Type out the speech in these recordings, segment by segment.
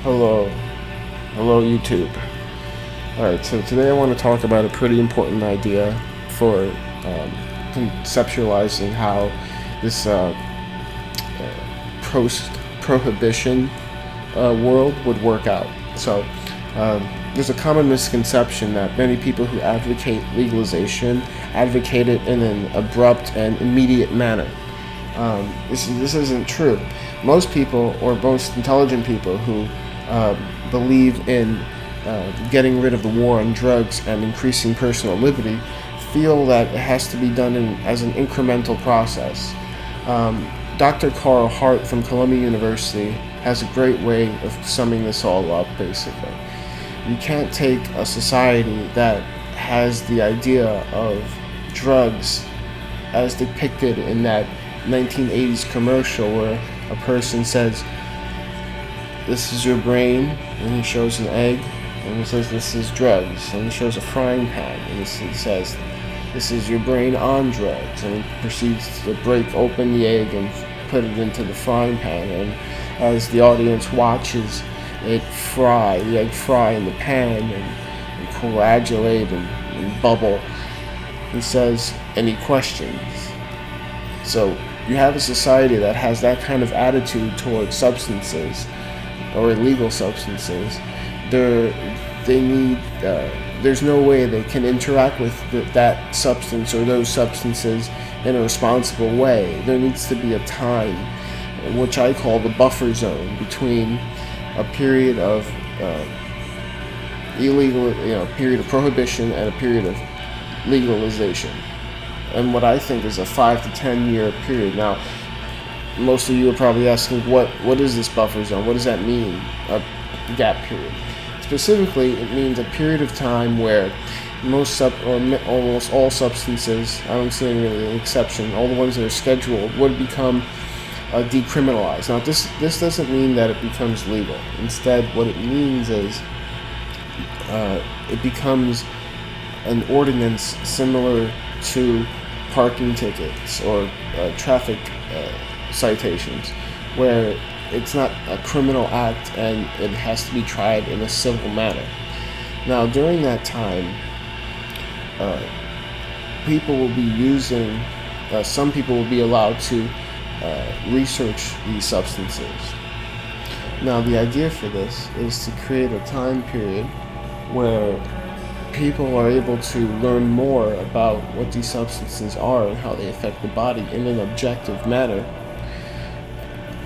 Hello, hello YouTube. Alright, so today I want to talk about a pretty important idea for conceptualizing how this post-prohibition world would work out. So, there's a common misconception that many people who advocate legalization advocate it in an abrupt and immediate manner. This isn't true. Most people, or most intelligent people who believe in getting rid of the war on drugs and increasing personal liberty, feel that it has to be done as an incremental process. Dr. Carl Hart from Columbia University has a great way of summing this all up, basically. You can't take a society that has the idea of drugs as depicted in that 1980s commercial where a person says, "This is your brain," and he shows an egg, and he says, "This is drugs," and he shows a frying pan, and he says, "This is your brain on drugs," and he proceeds to break open the egg and put it into the frying pan, and as the audience watches it fry, the egg fry in the pan and coagulate and bubble, he says, "Any questions?" So you have a society that has that kind of attitude towards substances or illegal substances. There's no way they can interact with that substance or those substances in a responsible way. There needs to be a time, which I call the buffer zone, between a period of period of prohibition and a period of legalization, and what I think is a 5 to 10 year period. Now, most of you are probably asking, what is this buffer zone? What does that mean, a gap period? Specifically, it means a period of time where almost all substances, I don't see any really exception, all the ones that are scheduled would become decriminalized. Now, this doesn't mean that it becomes legal. Instead, what it means is it becomes an ordinance similar to parking tickets or traffic citations, where it's not a criminal act and it has to be tried in a civil manner. Now, during that time, some people will be allowed to research these substances. Now, the idea for this is to create a time period where people are able to learn more about what these substances are and how they affect the body in an objective manner.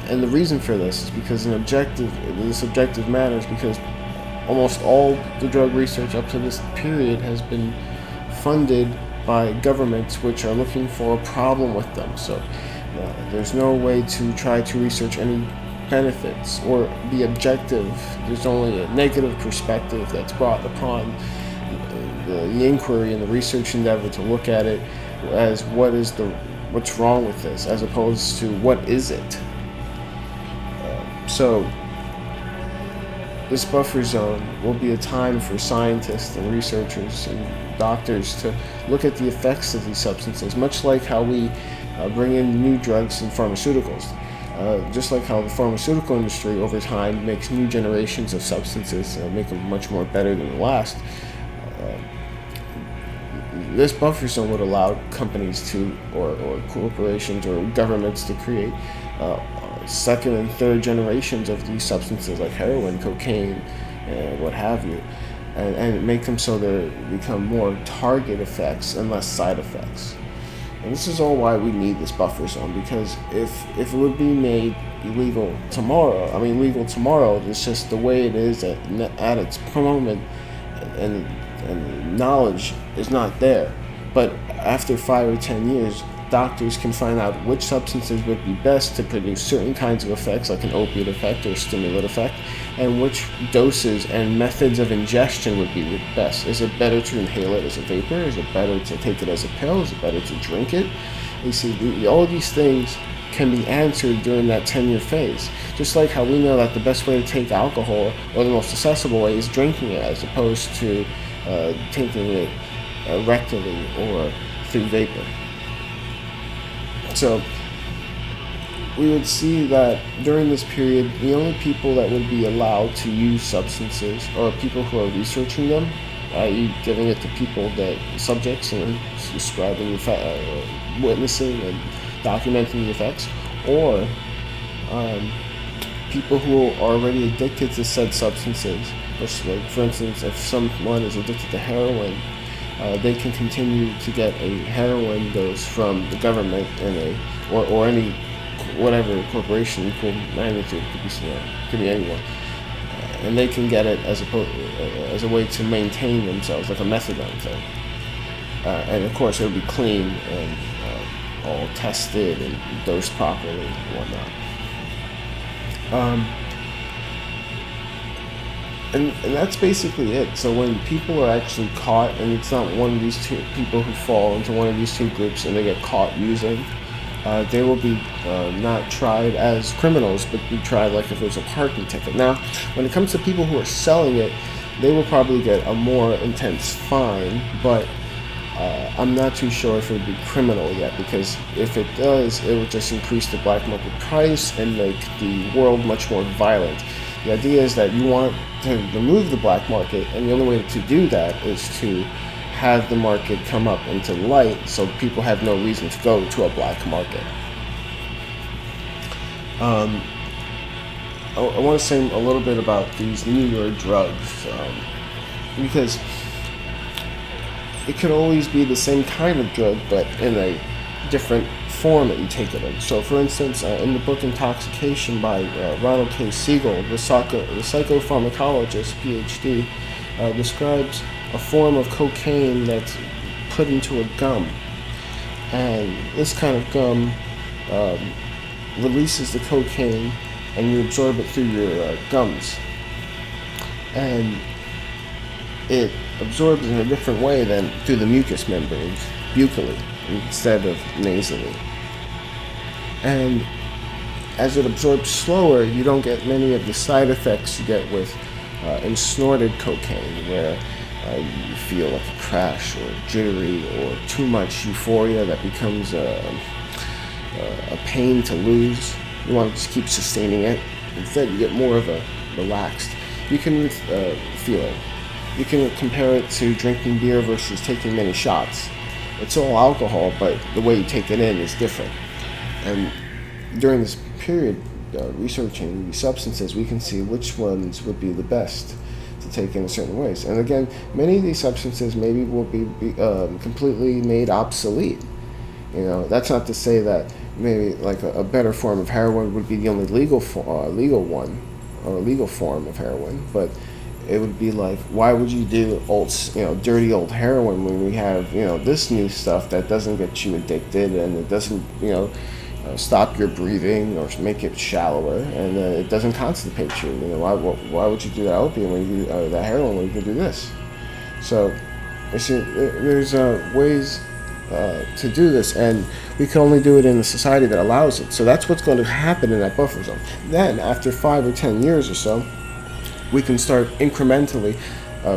And the reason for this is because this objective manner is because almost all the drug research up to this period has been funded by governments which are looking for a problem with them. So there's no way to try to research any benefits or be objective. There's only a negative perspective that's brought upon the inquiry and the research endeavor to look at it as what's wrong with this, as opposed to what is it. So this buffer zone will be a time for scientists and researchers and doctors to look at the effects of these substances, much like how we bring in new drugs and pharmaceuticals. Just like how the pharmaceutical industry over time makes new generations of substances, make them much more better than the last. This buffer zone would allow companies to, or corporations or governments to create second and third generations of these substances like heroin, cocaine, and what have you, and make them so they become more target effects and less side effects. And this is all why we need this buffer zone, because if it would be made legal tomorrow, it's just the way it is at its moment, and knowledge is not there. But after 5 or 10 years, doctors can find out which substances would be best to produce certain kinds of effects, like an opiate effect or a stimulant effect, and which doses and methods of ingestion would be best. Is it better to inhale it as a vapor? Is it better to take it as a pill? Is it better to drink it? You see, all of these things can be answered during that 10-year phase. Just like how we know that the best way to take alcohol, or the most accessible way, is drinking it as opposed to taking it rectally or through vapor. So we would see that during this period, the only people that would be allowed to use substances are people who are researching them, i.e., giving it to people that subjects and describing, witnessing and documenting the effects, or people who are already addicted to said substances. Which, like, for instance, if someone is addicted to heroin, they can continue to get a heroin dose from the government or any whatever corporation, equal magnitude, could be anyone, and they can get it as a way to maintain themselves, like a methadone thing. And of course, it would be clean and all tested and dosed properly and whatnot. And that's basically it. So when people are actually caught, and it's not one of these two people who fall into one of these two groups and they get caught using, they will be not tried as criminals, but be tried like if it was a parking ticket. Now, when it comes to people who are selling it, they will probably get a more intense fine, but I'm not too sure if it would be criminal yet, because if it does, it will just increase the black market price and make the world much more violent. The idea is that you want to remove the black market, and the only way to do that is to have the market come up into light so people have no reason to go to a black market. I want to say a little bit about these newer drugs, because it could always be the same kind of drug, but in a different form that you take it in. So, for instance, in the book Intoxication by Ronald K. Siegel, the psychopharmacologist, PhD, describes a form of cocaine that's put into a gum. And this kind of gum releases the cocaine, and you absorb it through your gums. And it absorbs in a different way than through the mucous membranes, buccally, instead of nasally. And as it absorbs slower, you don't get many of the side effects you get with in snorted cocaine, where you feel like a crash or jittery or too much euphoria that becomes a pain to lose. You want to just keep sustaining it. Instead, you get more of a relaxed. You can feeling. You can compare it to drinking beer versus taking many shots. It's all alcohol, but the way you take it in is different. And during this period, researching these substances, we can see which ones would be the best to take in certain ways. And again, many of these substances maybe will be completely made obsolete. You know, that's not to say that maybe like a better form of heroin would be the only legal one or legal form of heroin, but it would be like, why would you do dirty old heroin when we have, this new stuff that doesn't get you addicted, and it doesn't, stop your breathing or make it shallower, and it doesn't constipate you. Why would you do that opium when you do that heroin when you can do this? So, you see, there's ways to do this, and we can only do it in a society that allows it. So that's what's going to happen in that buffer zone. Then, after 5 or 10 years or so, we can start incrementally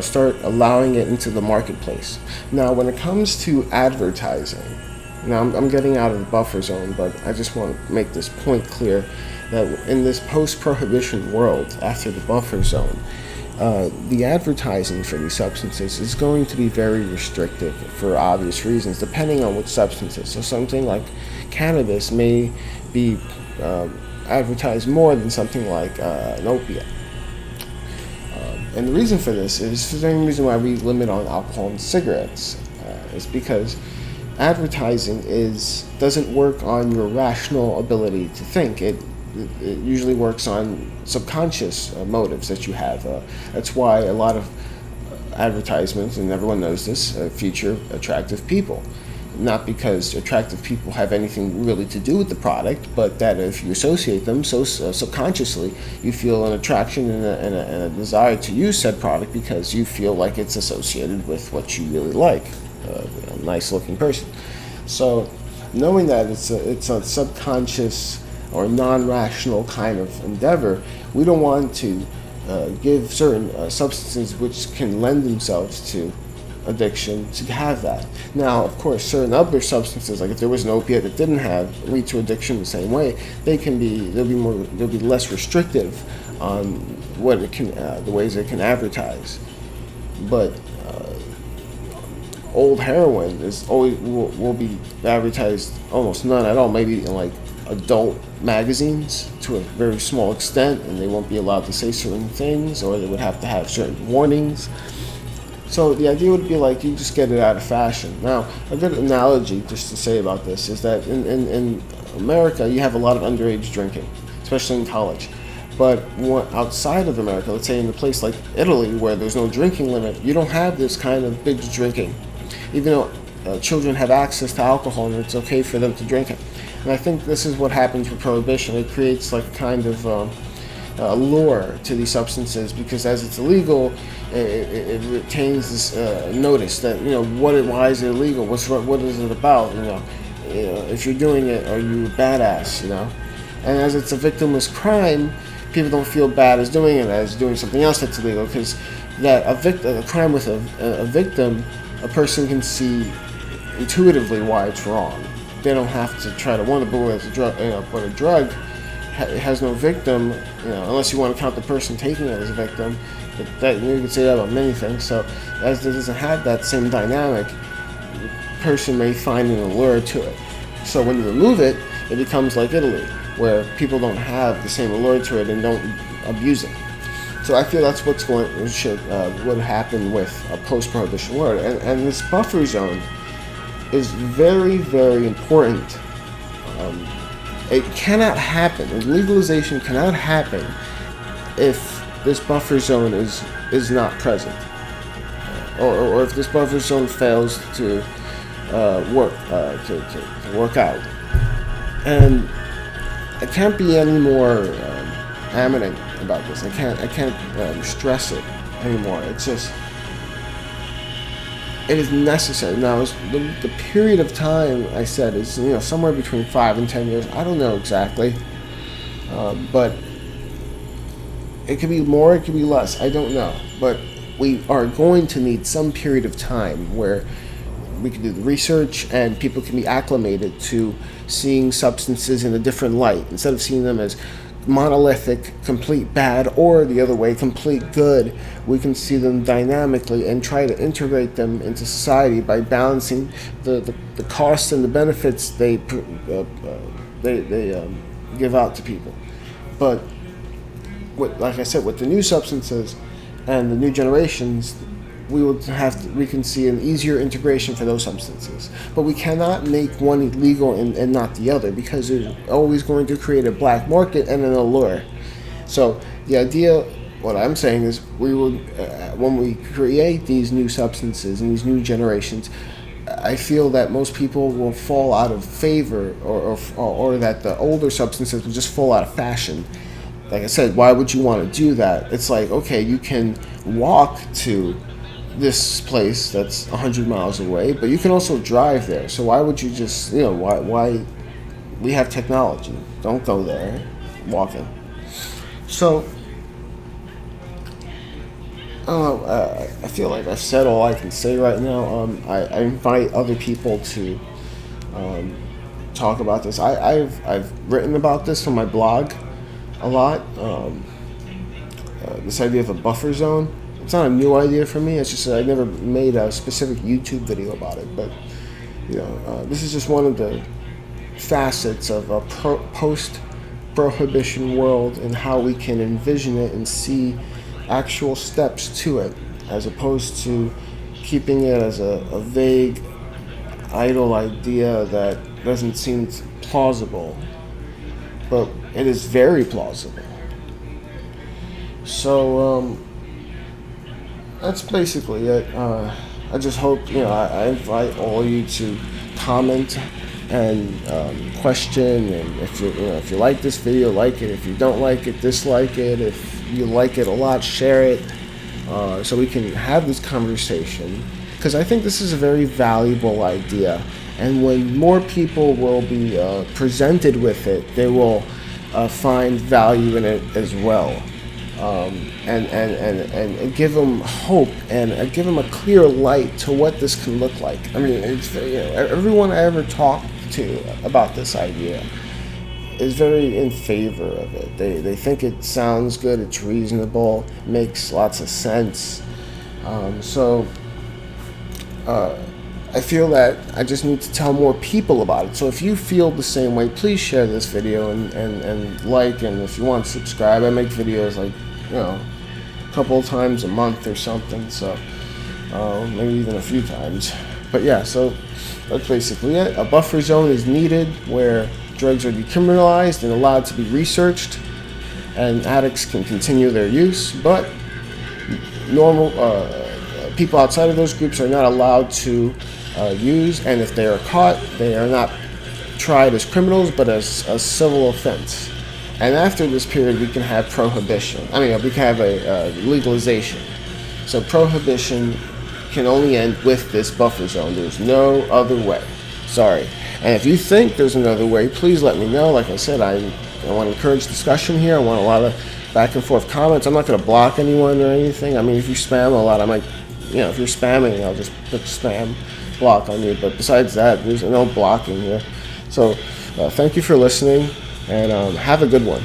start allowing it into the marketplace. Now, when it comes to advertising, now I'm getting out of the buffer zone, but I just want to make this point clear that in this post-prohibition world, after the buffer zone, the advertising for these substances is going to be very restrictive for obvious reasons, depending on which substances. So something like cannabis may be advertised more than something like an opiate. And the reason for this is the same reason why we limit on alcohol and cigarettes, is because advertising doesn't work on your rational ability to think. It usually works on subconscious motives that you have. That's why a lot of advertisements, and everyone knows this, feature attractive people. Not because attractive people have anything really to do with the product, but that if you associate them so subconsciously, you feel an attraction and a desire to use said product because you feel like it's associated with what you really like, a nice-looking person. So, knowing that it's a subconscious or non-rational kind of endeavor, we don't want to give certain substances which can lend themselves to addiction to have that. Now, of course, certain other substances, like if there was an opiate that didn't lead to addiction the same way, they'll be less restrictive on what it can, the ways it can advertise. But old heroin is always will be advertised almost none at all, maybe in like adult magazines to a very small extent, and they won't be allowed to say certain things, or they would have to have certain warnings. So the idea would be like you just get it out of fashion. Now, a good analogy just to say about this is that in America you have a lot of underage drinking, especially in college. But outside of America, let's say in a place like Italy where there's no drinking limit, you don't have this kind of binge drinking. Even though children have access to alcohol and it's okay for them to drink it. And I think this is what happens with Prohibition. It creates like kind of allure to these substances, because as it's illegal, it retains this notice that, why is it illegal? What is it about? If you're doing it, are you a badass? And as it's a victimless crime, people don't feel bad as doing it as doing something else that's illegal, because a crime with a victim, a person can see intuitively why it's wrong. They don't have to try to wonder, but as a drug, but a drug has no victim, unless you want to count the person taking it as a victim. But that you can say that about many things. So as it doesn't have that same dynamic, the person may find an allure to it. So when you remove it, it becomes like Italy, where people don't have the same allure to it and don't abuse it. So I feel that's would happen with a post-prohibition world, and this buffer zone is very, very important. It cannot happen. Legalization cannot happen if this buffer zone is not present, or if this buffer zone fails to work out. And I can't be any more adamant about this. I can't stress it anymore. It's just, it is necessary. Now, the period of time I said is somewhere between 5 and 10 years. I don't know exactly, but it could be more, it could be less. I don't know, but we are going to need some period of time where we can do the research and people can be acclimated to seeing substances in a different light, instead of seeing them as monolithic, complete bad, or the other way, complete good. We can see them dynamically and try to integrate them into society by balancing the costs and the benefits they give out to people. But like I said, with the new substances and the new generations, we can see an easier integration for those substances. But we cannot make one illegal and not the other, because it's always going to create a black market and an allure. So the idea, what I'm saying is, we will, when we create these new substances and these new generations, I feel that most people will fall out of favor, or that the older substances will just fall out of fashion. Like I said, why would you want to do that? It's like, okay, you can walk to this place that's 100 miles away, but you can also drive there. So why would you just, why we have technology? Don't go there walking. So I feel like I've said all I can say right now. I invite other people to talk about this. I've written about this on my blog a lot. This idea of a buffer zone. It's not a new idea for me. It's just that I never made a specific YouTube video about it. But this is just one of the facets of a post-prohibition world, and how we can envision it and see actual steps to it, as opposed to keeping it as a vague, idle idea that doesn't seem plausible. But it is very plausible. So that's basically it. I just hope, I invite all of you to comment and question, and if you like this video, like it. If you don't like it, dislike it. If you like it a lot, share it, so we can have this conversation, because I think this is a very valuable idea, and when more people will be presented with it, they will find value in it as well. and give them hope and give them a clear light to what this can look like. I mean, it's, everyone I ever talked to about this idea is very in favor of it. They think it sounds good, it's reasonable, makes lots of sense. I feel that I just need to tell more people about it. So if you feel the same way, please share this video and like, and if you want to subscribe. I make videos like, a couple of times a month or something, so maybe even a few times. But yeah, so that's basically it. A buffer zone is needed where drugs are decriminalized and allowed to be researched, and addicts can continue their use, but normal people outside of those groups are not allowed to use, and if they are caught, they are not tried as criminals, but as a civil offense. And after this period, we can have prohibition. I mean, we can have a legalization. So prohibition can only end with this buffer zone. There's no other way. Sorry. And if you think there's another way, please let me know. Like I said, I want to encourage discussion here. I want a lot of back and forth comments. I'm not going to block anyone or anything. I mean, if you spam a lot, I might, if you're spamming, I'll just put spam block on you. But besides that, there's no blocking here. So thank you for listening, and have a good one.